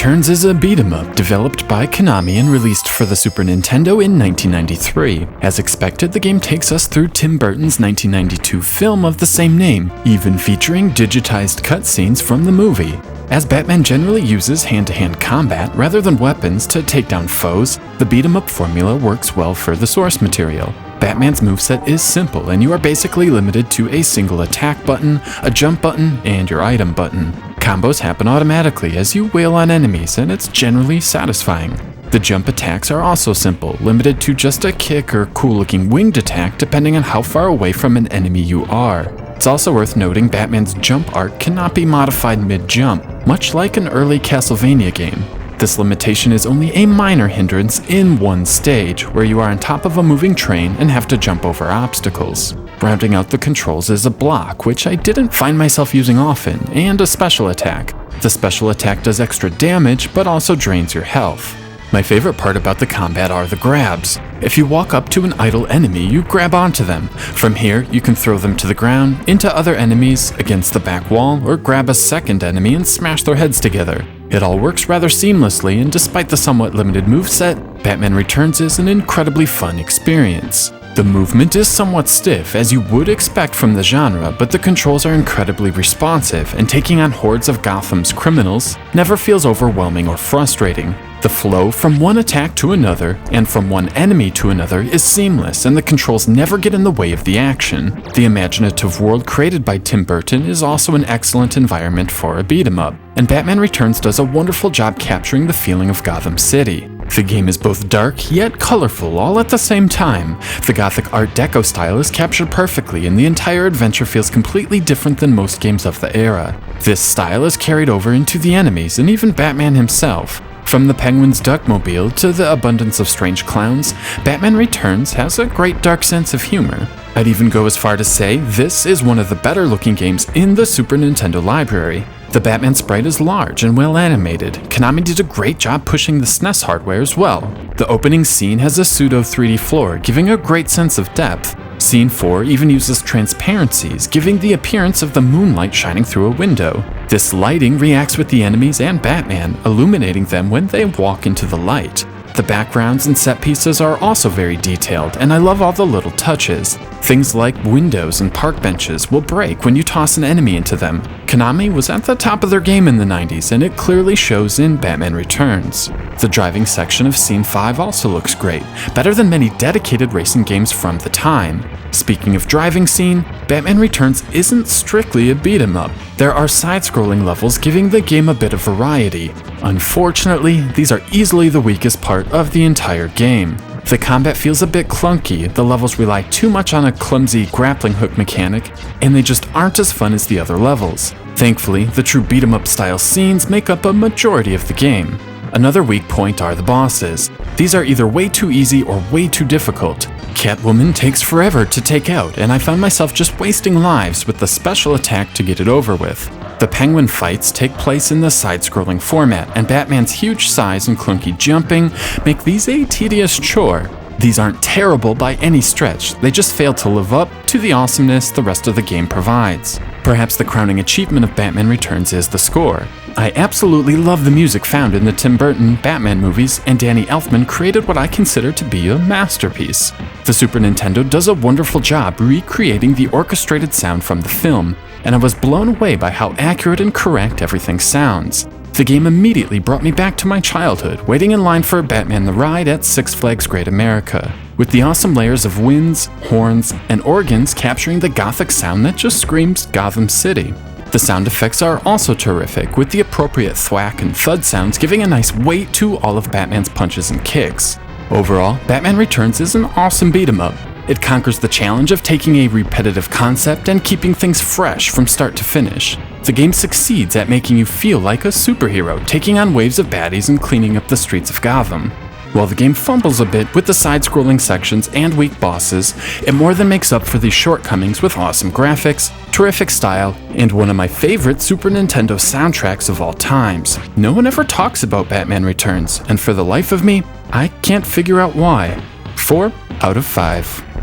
Returns is a beat-em-up developed by Konami and released for the Super Nintendo in 1993. As expected, the game takes us through Tim Burton's 1992 film of the same name, even featuring digitized cutscenes from the movie. As Batman generally uses hand-to-hand combat rather than weapons to take down foes, the beat-em-up formula works well for the source material. Batman's moveset is simple, and you are basically limited to a single attack button, a jump button, and your item button. Combos happen automatically as you wail on enemies, and it's generally satisfying. The jump attacks are also simple, limited to just a kick or cool-looking winged attack depending on how far away from an enemy you are. It's also worth noting Batman's jump arc cannot be modified mid-jump, much like an early Castlevania game. This limitation is only a minor hindrance in one stage, where you are on top of a moving train and have to jump over obstacles. Rounding out the controls is a block, which I didn't find myself using often, and a special attack. The special attack does extra damage, but also drains your health. My favorite part about the combat are the grabs. If you walk up to an idle enemy, you grab onto them. From here, you can throw them to the ground, into other enemies, against the back wall, or grab a second enemy and smash their heads together. It all works rather seamlessly, and despite the somewhat limited moveset, Batman Returns is an incredibly fun experience. The movement is somewhat stiff, as you would expect from the genre, but the controls are incredibly responsive, and taking on hordes of Gotham's criminals never feels overwhelming or frustrating. The flow from one attack to another, and from one enemy to another, is seamless, and the controls never get in the way of the action. The imaginative world created by Tim Burton is also an excellent environment for a beat-em-up, and Batman Returns does a wonderful job capturing the feeling of Gotham City. The game is both dark yet colorful all at the same time. The Gothic Art Deco style is captured perfectly, and the entire adventure feels completely different than most games of the era. This style is carried over into the enemies and even Batman himself. From the Penguin's Duckmobile to the abundance of strange clowns, Batman Returns has a great dark sense of humor. I'd even go as far to say this is one of the better looking games in the Super Nintendo library. The Batman sprite is large and well animated. Konami did a great job pushing the SNES hardware as well. The opening scene has a pseudo 3D floor, giving a great sense of depth. Scene 4 even uses transparencies, giving the appearance of the moonlight shining through a window. This lighting reacts with the enemies and Batman, illuminating them when they walk into the light. The backgrounds and set pieces are also very detailed, and I love all the little touches. Things like windows and park benches will break when you toss an enemy into them. Konami was at the top of their game in the 90s, and it clearly shows in Batman Returns. The driving section of Scene 5 also looks great, better than many dedicated racing games from the time. Speaking of driving scene, Batman Returns isn't strictly a beat-em-up. There are side-scrolling levels giving the game a bit of variety. Unfortunately, these are easily the weakest part of the entire game. The combat feels a bit clunky, the levels rely too much on a clumsy grappling hook mechanic, and they just aren't as fun as the other levels. Thankfully, the true beat-em-up style scenes make up a majority of the game. Another weak point are the bosses. These are either way too easy or way too difficult. Catwoman takes forever to take out, and I found myself just wasting lives with the special attack to get it over with. The Penguin fights take place in the side-scrolling format, and Batman's huge size and clunky jumping make these a tedious chore. These aren't terrible by any stretch, they just fail to live up to the awesomeness the rest of the game provides. Perhaps the crowning achievement of Batman Returns is the score. I absolutely love the music found in the Tim Burton Batman movies, and Danny Elfman created what I consider to be a masterpiece. The Super Nintendo does a wonderful job recreating the orchestrated sound from the film, and I was blown away by how accurate and correct everything sounds. The game immediately brought me back to my childhood, waiting in line for Batman the Ride at Six Flags Great America, with the awesome layers of winds, horns, and organs capturing the gothic sound that just screams Gotham City. The sound effects are also terrific, with the appropriate thwack and thud sounds giving a nice weight to all of Batman's punches and kicks. Overall, Batman Returns is an awesome beat-em-up. It conquers the challenge of taking a repetitive concept and keeping things fresh from start to finish. The game succeeds at making you feel like a superhero, taking on waves of baddies and cleaning up the streets of Gotham. While the game fumbles a bit with the side-scrolling sections and weak bosses, it more than makes up for these shortcomings with awesome graphics, terrific style, and one of my favorite Super Nintendo soundtracks of all times. No one ever talks about Batman Returns, and for the life of me, I can't figure out why. 4 out of 5.